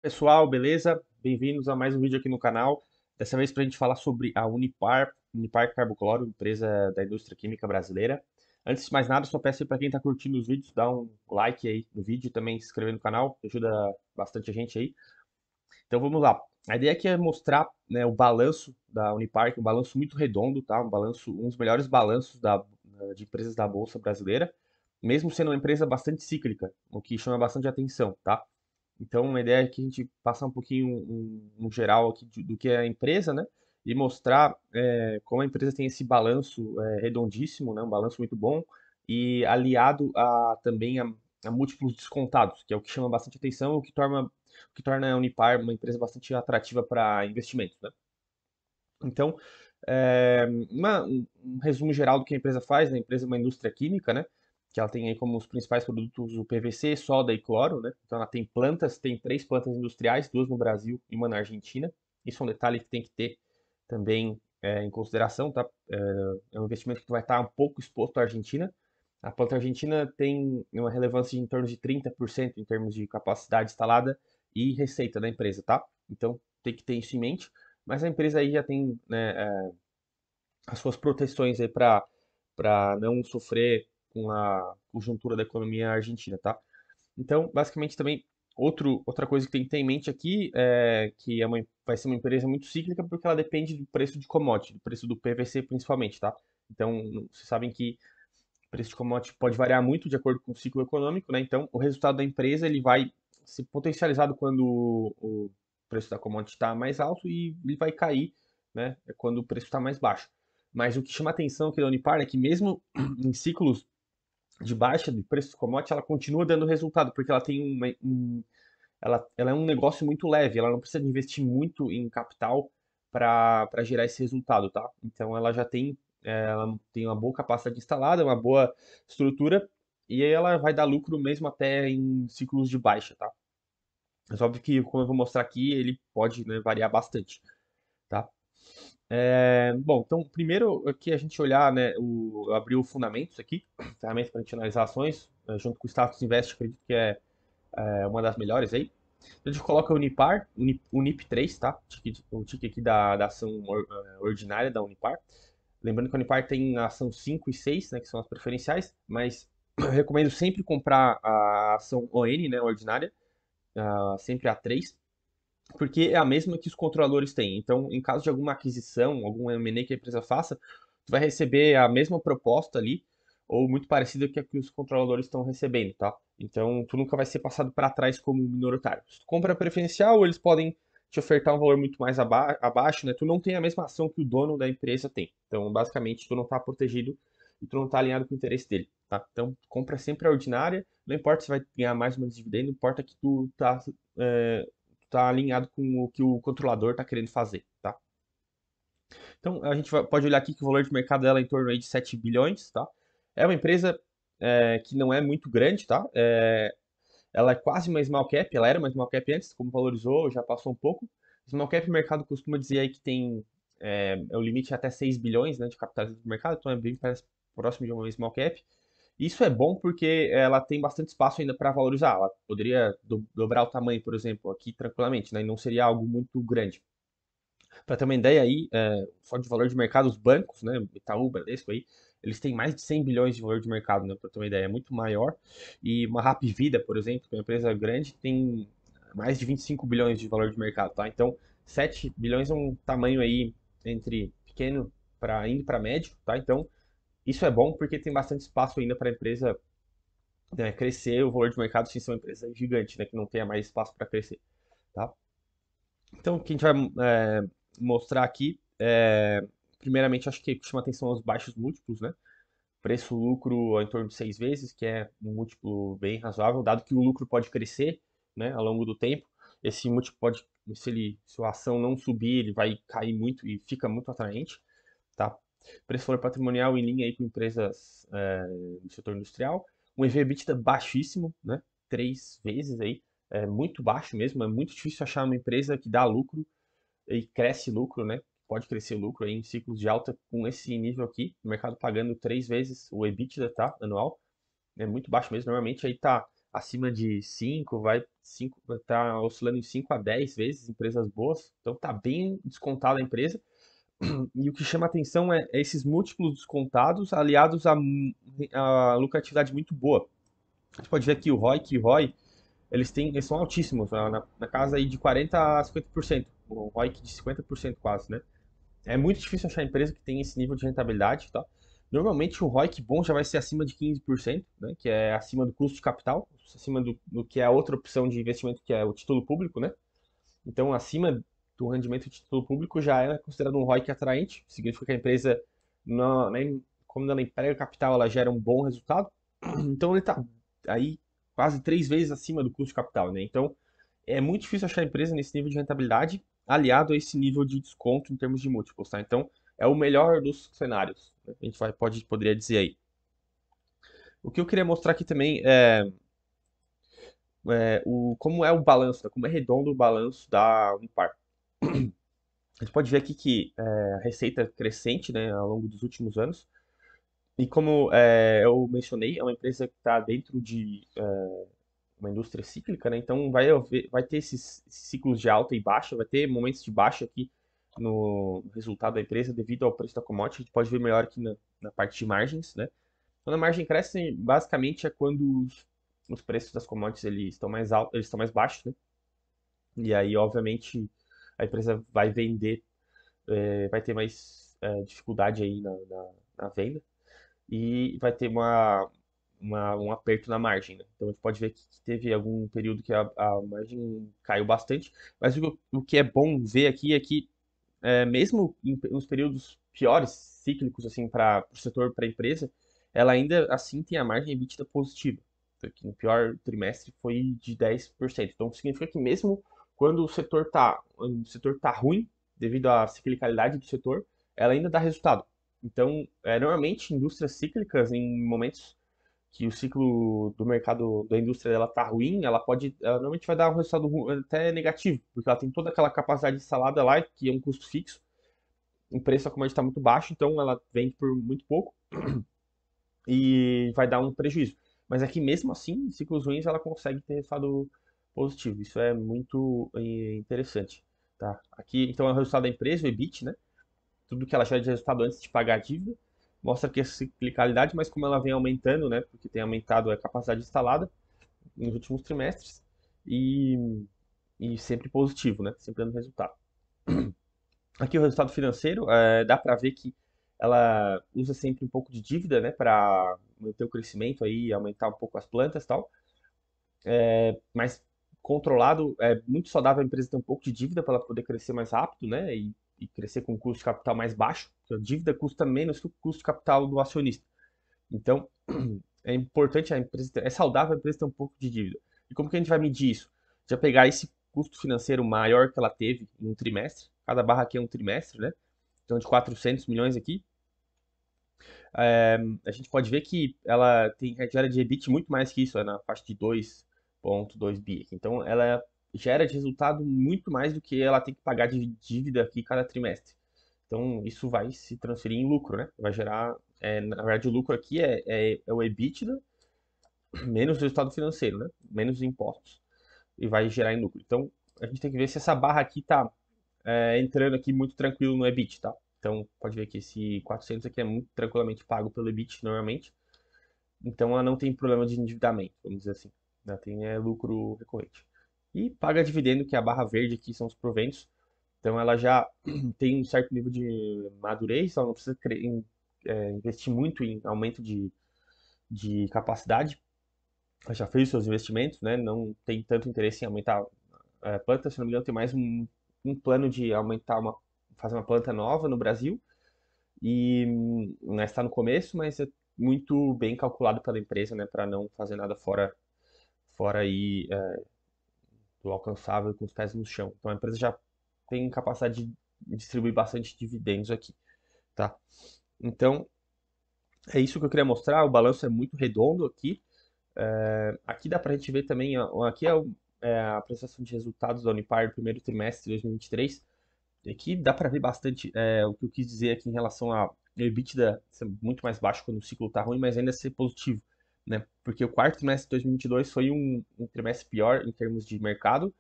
Pessoal, beleza? Bem-vindos a mais um vídeo aqui no canal. Dessa vez para a gente falar sobre a Unipar Carbocloro, empresa da indústria química brasileira. Antes de mais nada, só peço para quem está curtindo os vídeos, dar um like aí no vídeo e também se inscrever no canal, que ajuda bastante a gente aí. Então vamos lá. A ideia aqui é mostrar, né, o balanço da Unipar, que é um balanço muito redondo, tá? Um dos melhores balanços de empresas da Bolsa brasileira, mesmo sendo uma empresa bastante cíclica, o que chama bastante atenção, tá? Então, a ideia é que a gente passar um pouquinho um geral aqui do que é a empresa, né? E mostrar como a empresa tem esse balanço redondíssimo, né? Um balanço muito bom e aliado a múltiplos descontados, que é o que chama bastante atenção, o que torna a Unipar uma empresa bastante atrativa para investimentos, né? Então, um resumo geral do que a empresa faz, né? A empresa é uma indústria química, né? Que ela tem aí como os principais produtos o PVC, soda e cloro, né? Então ela tem 3 plantas industriais, 2 no Brasil e uma na Argentina. Isso é um detalhe que tem que ter também em consideração, tá? É um investimento que vai estar um pouco exposto à Argentina. A planta argentina tem uma relevância de em torno de 30% em termos de capacidade instalada e receita da empresa, tá? Então tem que ter isso em mente. Mas a empresa aí já tem, né, as suas proteções aí para não sofrer com a conjuntura da economia argentina, tá? Então, basicamente também outra coisa que tem que ter em mente aqui é que vai ser uma empresa muito cíclica porque ela depende do preço de commodity, do preço do PVC principalmente, tá? Então, vocês sabem que o preço de commodity pode variar muito de acordo com o ciclo econômico, né? Então, o resultado da empresa ele vai ser potencializado quando o preço da commodity está mais alto e ele vai cair, né? Quando o preço está mais baixo. Mas o que chama atenção aqui da Unipar é que mesmo em ciclos de baixa de preço de commodity, ela continua dando resultado, porque ela tem ela é um negócio muito leve, ela não precisa de investir muito em capital para gerar esse resultado, tá? Então ela tem uma boa capacidade instalada, uma boa estrutura, e aí ela vai dar lucro mesmo até em ciclos de baixa, tá? Mas óbvio que, como eu vou mostrar aqui, ele pode, né, variar bastante, tá? Bom, então primeiro aqui a gente olhar, né, eu abri o Fundamentos aqui, ferramenta para a gente analisar ações, junto com o Status Invest, acredito que é uma das melhores aí. Então a gente coloca o Unipar, Unip3, tá? O ticket aqui da ação ordinária da Unipar. Lembrando que a Unipar tem a ação 5 e 6, né, que são as preferenciais, mas eu recomendo sempre comprar a ação ON, né, ordinária, sempre a 3, porque é a mesma que os controladores têm. Então, em caso de alguma aquisição, algum M&A que a empresa faça, tu vai receber a mesma proposta ali, ou muito parecida com a que os controladores estão recebendo, tá? Então, tu nunca vai ser passado para trás como minoritário. Se tu compra preferencial, eles podem te ofertar um valor muito mais abaixo, né? Tu não tem a mesma ação que o dono da empresa tem. Então, basicamente, tu não está protegido e tu não está alinhado com o interesse dele, tá? Então, compra sempre a ordinária, não importa se vai ganhar mais ou menos dividendo, importa que tu tá alinhado com o que o controlador está querendo fazer, tá? Então, a gente pode olhar aqui que o valor de mercado dela é em torno aí de 7 bilhões, tá? É uma empresa que não é muito grande, tá? Ela é quase uma small cap, ela era uma small cap antes, como valorizou, já passou um pouco. Small cap, o mercado costuma dizer aí que tem o limite até 6 bilhões, né, de capitalização do mercado, então é bem próximo de uma small cap. Isso é bom porque ela tem bastante espaço ainda para valorizar. Ela poderia dobrar o tamanho, por exemplo, aqui tranquilamente, né, e não seria algo muito grande. Para ter uma ideia aí, só de valor de mercado, os bancos, né, Itaú, Bradesco aí, eles têm mais de 100 bilhões de valor de mercado, né, para ter uma ideia, é muito maior. E uma Hapvida, por exemplo, que é uma empresa grande, tem mais de 25 bilhões de valor de mercado, tá? Então, 7 bilhões é um tamanho aí entre pequeno para indo para médio, tá? Então, isso é bom porque tem bastante espaço ainda para a empresa, né, crescer o valor de mercado sem ser uma empresa gigante, né, que não tenha mais espaço para crescer, tá? Então, o que a gente vai mostrar aqui primeiramente, acho que chama atenção aos baixos múltiplos, né? Preço-lucro em torno de 6 vezes, que é um múltiplo bem razoável, dado que o lucro pode crescer, né, ao longo do tempo. Esse múltiplo pode, se a ação não subir, ele vai cair muito e fica muito atraente, tá? Preço-valor patrimonial em linha aí com empresas do setor industrial. Um EV/EBITDA baixíssimo, né? 3 vezes aí, muito baixo mesmo. É muito difícil achar uma empresa que dá lucro e cresce lucro, né? Pode crescer lucro aí em ciclos de alta com esse nível aqui. O mercado pagando 3 vezes o EBITDA, tá? Anual. É muito baixo mesmo. Normalmente aí tá acima de 5, vai estar oscilando em 5 a 10 vezes, empresas boas. Então tá bem descontada a empresa. E o que chama atenção é esses múltiplos descontados aliados a lucratividade muito boa. A gente pode ver aqui o ROIC e o ROI, eles são altíssimos, na casa aí de 40 a 50%, o ROIC de 50% quase, né? É muito difícil achar empresa que tem esse nível de rentabilidade, tá? Normalmente o ROIC bom já vai ser acima de 15%, né? Que é acima do custo de capital, acima do que é a outra opção de investimento, que é o título público, né? Então, acima do rendimento de título público já é considerado um ROIC atraente, significa que a empresa, como ela não emprega capital, ela gera um bom resultado. Então, ele está aí quase 3 vezes acima do custo de capital, né? Então, é muito difícil achar empresa nesse nível de rentabilidade aliado a esse nível de desconto em termos de múltiplos, tá? Então, é o melhor dos cenários, né? A gente poderia dizer aí. O que eu queria mostrar aqui também como é o balanço, né? Como é redondo o balanço da Unipar. A gente pode ver aqui que a receita é crescente, né, ao longo dos últimos anos. E como eu mencionei, é uma empresa que está dentro de uma indústria cíclica, né? Então vai ter esses ciclos de alta e baixa, vai ter momentos de baixa aqui no resultado da empresa devido ao preço da commodity. A gente pode ver melhor aqui na parte de margens, né? Quando a margem cresce, basicamente é quando os preços das commodities eles estão mais altos, eles estão mais baixos, né? E aí, obviamente, a empresa vai vender, vai ter mais dificuldade aí na venda e vai ter um aperto na margem, né? Então a gente pode ver que teve algum período que a margem caiu bastante, mas o que é bom ver aqui é que mesmo nos períodos piores, cíclicos, assim, para o setor, para a empresa, ela ainda assim tem a margem EBITDA positiva. Então, aqui no pior trimestre foi de 10%. Então significa que mesmo quando o setor tá ruim, devido à ciclicalidade do setor, ela ainda dá resultado. Então, normalmente, indústrias cíclicas, em momentos que o ciclo do mercado da indústria dela tá ruim, ela normalmente vai dar um resultado até negativo, porque ela tem toda aquela capacidade instalada lá, que é um custo fixo, o preço da commodity está muito baixo, então ela vende por muito pouco e vai dar um prejuízo. Mas aqui mesmo assim, em ciclos ruins, ela consegue ter resultado positivo. Isso é muito interessante. Tá? Aqui, então, é o resultado da empresa, o EBIT, né? Tudo que ela gera de resultado antes de pagar a dívida. Mostra que a ciclicalidade, mas como ela vem aumentando, né? Porque tem aumentado a capacidade instalada nos últimos trimestres e, e sempre positivo, né? Sempre dando resultado. Aqui o resultado financeiro, dá para ver que ela usa sempre um pouco de dívida, né, para manter o crescimento aí, aumentar um pouco as plantas e tal. Mas controlado, é muito saudável a empresa ter um pouco de dívida para ela poder crescer mais rápido, né, e crescer com um custo de capital mais baixo, porque a dívida custa menos que o custo de capital do acionista. Então, é importante é saudável a empresa ter um pouco de dívida. E como que a gente vai medir isso? Já pegar esse custo financeiro maior que ela teve em um trimestre, cada barra aqui é um trimestre, né? Então, de 400 milhões aqui, a gente pode ver que ela gera de EBIT muito mais que isso, na faixa de 2,2 bi aqui. Então, ela gera de resultado muito mais do que ela tem que pagar de dívida aqui cada trimestre. Então, isso vai se transferir em lucro, né? Vai gerar, na verdade, o lucro aqui é o EBITDA menos o resultado financeiro, né? Menos os impostos. E vai gerar em lucro. Então, a gente tem que ver se essa barra aqui tá entrando aqui muito tranquilo no EBIT, tá? Então, pode ver que esse 400 aqui é muito tranquilamente pago pelo EBIT normalmente. Então, ela não tem problema de endividamento, vamos dizer assim. Ela tem lucro recorrente. E paga dividendo, que é a barra verde aqui, são os proventos. Então, ela já tem um certo nível de madurez, ela não precisa investir muito em aumento de capacidade. Ela já fez os seus investimentos, né? Não tem tanto interesse em aumentar a planta, se não me engano, tem mais um plano de fazer uma planta nova no Brasil e né, está no começo, mas é muito bem calculado pela empresa, né, para não fazer nada fora aí do alcançável com os pés no chão. Então a empresa já tem capacidade de distribuir bastante dividendos aqui, tá? Então é isso que eu queria mostrar. O balanço é muito redondo aqui. Aqui dá para a gente ver também, ó, aqui a apresentação de resultados da Unipar no primeiro trimestre de 2023. Aqui dá para ver bastante o que eu quis dizer aqui em relação a EBITDA ser muito mais baixo quando o ciclo está ruim, mas ainda ser positivo. né? Porque o quarto trimestre de 2022 foi um trimestre pior em termos de mercado,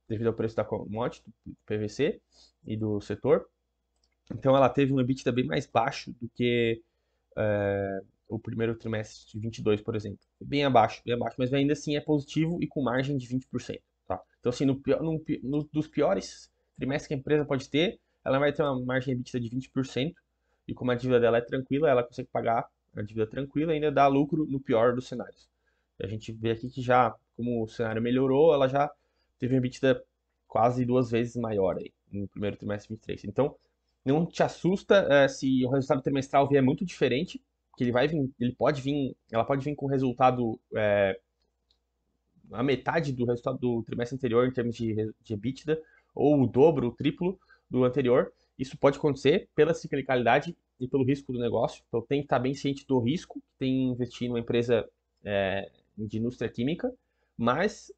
devido ao preço da commodity, do PVC e do setor. Então ela teve um EBITDA bem mais baixo do que o primeiro trimestre de 22, por exemplo. Bem abaixo, mas ainda assim é positivo e com margem de 20%. Tá? Então, assim, dos piores trimestres que a empresa pode ter, ela vai ter uma margem EBITDA de 20%, e como a dívida dela é tranquila, ela consegue pagar a dívida tranquila e ainda dá lucro no pior dos cenários. A gente vê aqui que já, como o cenário melhorou, ela já teve uma EBITDA quase 2 vezes maior aí, no primeiro trimestre de 23. Então, não te assusta se o resultado trimestral vier muito diferente, que ele vai vir, ela pode vir com resultado a metade do resultado do trimestre anterior em termos de EBITDA, ou o dobro, o triplo do anterior. Isso pode acontecer pela ciclicalidade e pelo risco do negócio. Então tem que estar bem ciente do risco, tem que investir numa empresa de indústria química, mas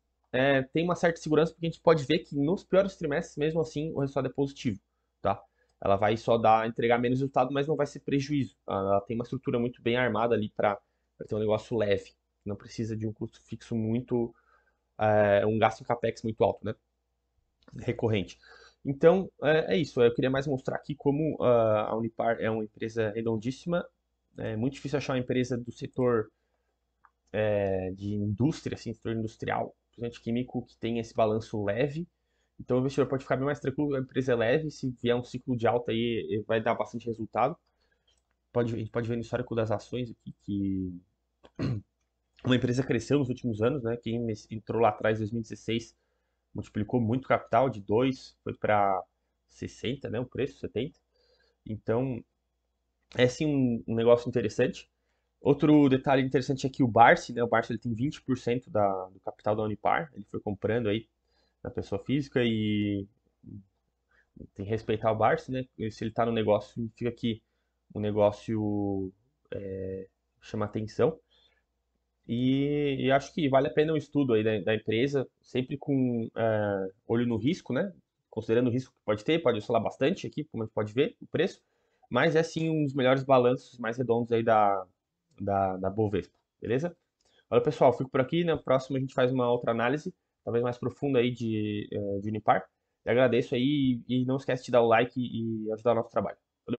tem uma certa segurança porque a gente pode ver que nos piores trimestres, mesmo assim, o resultado é positivo, tá? Ela vai só entregar menos resultado, mas não vai ser prejuízo. Ela tem uma estrutura muito bem armada ali para ter um negócio leve. Não precisa de um custo fixo muito, um gasto em capex muito alto, né? Recorrente. Então, é isso. Eu queria mais mostrar aqui como a Unipar é uma empresa redondíssima. É muito difícil achar uma empresa do setor de indústria, assim, setor industrial, principalmente químico, que tem esse balanço leve. Então, o investidor pode ficar bem mais tranquilo. A empresa é leve. Se vier um ciclo de alta aí, vai dar bastante resultado. A gente pode ver no histórico das ações aqui que uma empresa cresceu nos últimos anos, né? Quem entrou lá atrás, em 2016, multiplicou muito o capital, de 2 foi para 60, né? O preço, 70. Então, é sim um negócio interessante. Outro detalhe interessante é que o Barsi, né? O Barsi ele tem 20% do capital da Unipar. Ele foi comprando aí na pessoa física e tem que respeitar o Barsi, né? E se ele está no negócio, significa que o negócio chama atenção. E acho que vale a pena o estudo aí da empresa, sempre com olho no risco, né? Considerando o risco que pode ter, pode oscilar bastante aqui, como a gente pode ver, o preço, mas é sim um dos melhores balanços mais redondos aí da Bovespa, beleza? Olha, pessoal, fico por aqui, na próxima a gente faz uma outra análise, talvez mais profunda aí de Unipar. E agradeço aí e não esquece de dar o like e ajudar o nosso trabalho.